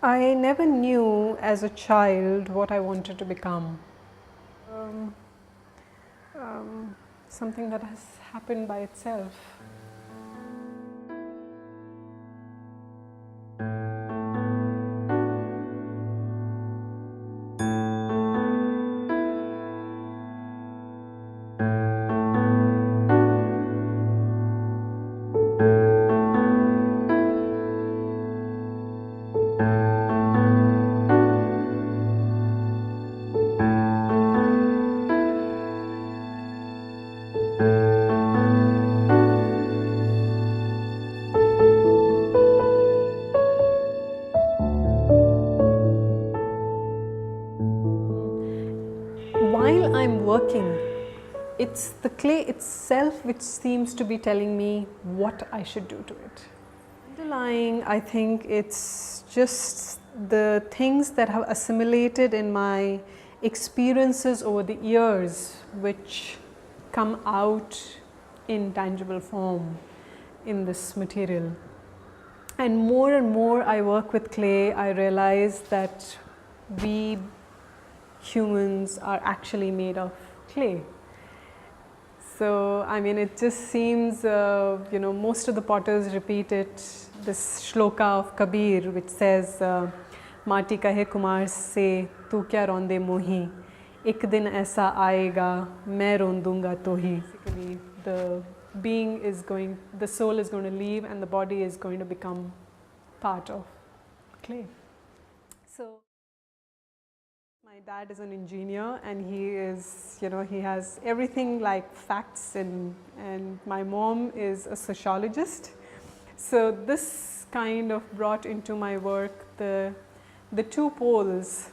I never knew as a child what I wanted to become. Um, Something that has happened by itself. While I'm working, it's the clay itself which seems to be telling me what I should do to it. Underlying, I think it's just the things that have assimilated in my experiences over the years, which come out in tangible form in this material. And more I work with clay, I realize that we humans are actually made of clay. So, I mean, it just seems, most of the potters repeat it, this shloka of Kabir, which says, Mati kahe kumar se, tu kya ronde mohi, ek din aisa aayega, main rondunga tohi. Basically, the soul is going to leave and the body is going to become part of clay. So, my dad is an engineer and he is, he has everything like facts, and my mom is a sociologist. So this kind of brought into my work the two poles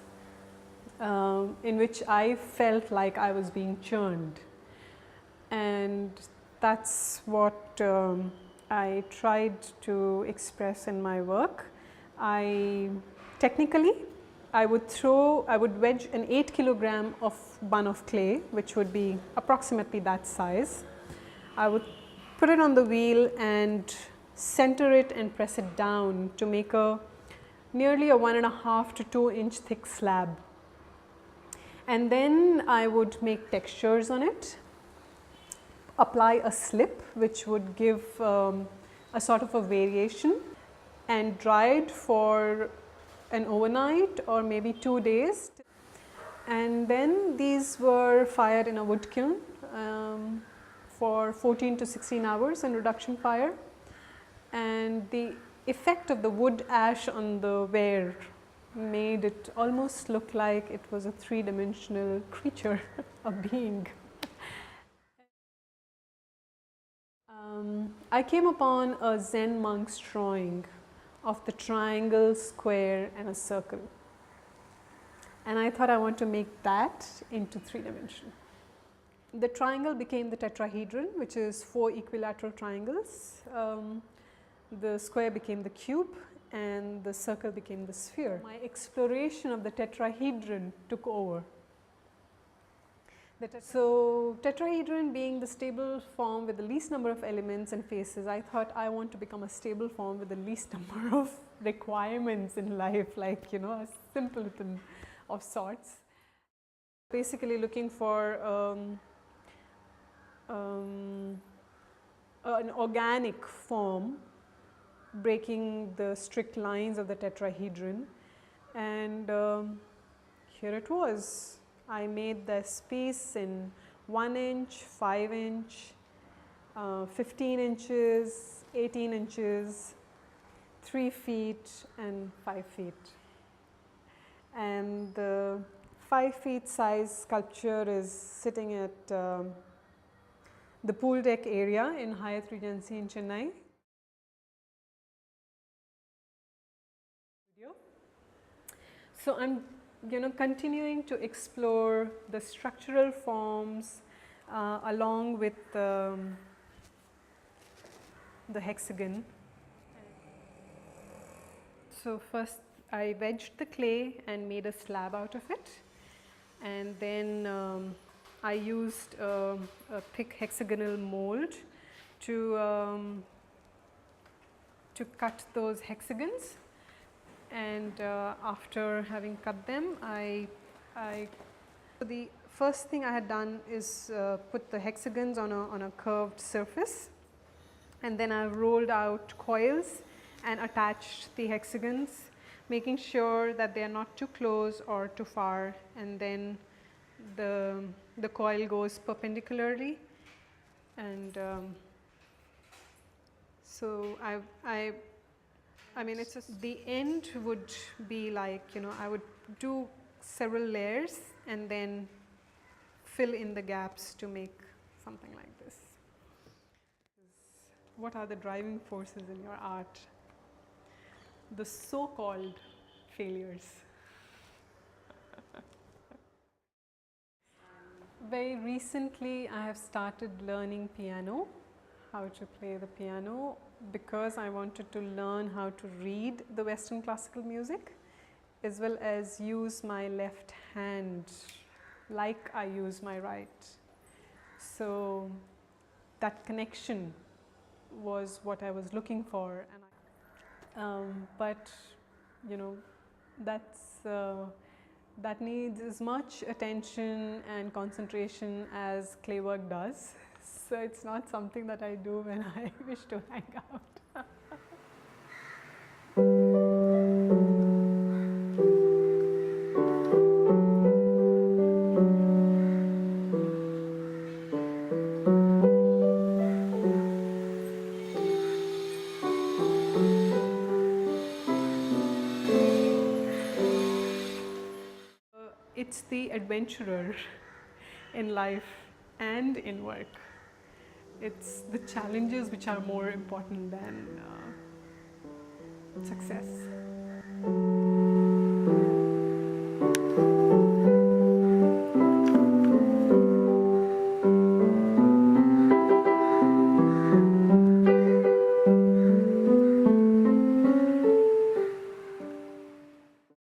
in which I felt like I was being churned, and that's what I tried to express in my work. I would wedge an 8 kilogram of bun of clay, which would be approximately that size. I would put it on the wheel and center it and press it down to make nearly a 1.5 to 2 inch thick slab. And then I would make textures on it, apply a slip which would give a sort of a variation, and dry it for an overnight or maybe 2 days, and then these were fired in a wood kiln for 14 to 16 hours in reduction fire, and the effect of the wood ash on the ware made it almost look like it was a three-dimensional creature, a being. I came upon a Zen monk's drawing of the triangle, square and a circle, and I thought I want to make that into 3-dimension. The triangle became the tetrahedron, which is 4 equilateral triangles. The square became the cube and the circle became the sphere. My exploration of the tetrahedron took over. So, tetrahedron being the stable form with the least number of elements and faces, I thought I want to become a stable form with the least number of requirements in life, like, a simpleton of sorts. Basically looking for an organic form, breaking the strict lines of the tetrahedron, and here it was. I made this piece in 1 inch, 5 inch, 15 inches, 18 inches, 3 feet and 5 feet. And the 5 feet size sculpture is sitting at the pool deck area in Hyatt Regency in Chennai. So I'm continuing to explore the structural forms along with the hexagon. So first I wedged the clay and made a slab out of it, and then I used a thick hexagonal mold to cut those hexagons. and after having cut them, the first thing I had done is put the hexagons on a curved surface, and then I rolled out coils and attached the hexagons, making sure that they are not too close or too far, and then the coil goes perpendicularly, and so I mean, it's just the end would be like, you know, I would do several layers and then fill in the gaps to make something like this. What are the driving forces in your art? The so-called failures. Very recently I have started learning piano, how to play the piano, because I wanted to learn how to read the Western classical music as well as use my left hand like I use my right. So that connection was what I was looking for, and but you know, that needs as much attention and concentration as clay work does. So it's not something that I do when I wish to hang out. It's the adventurer in life and in work. It's the challenges which are more important than success.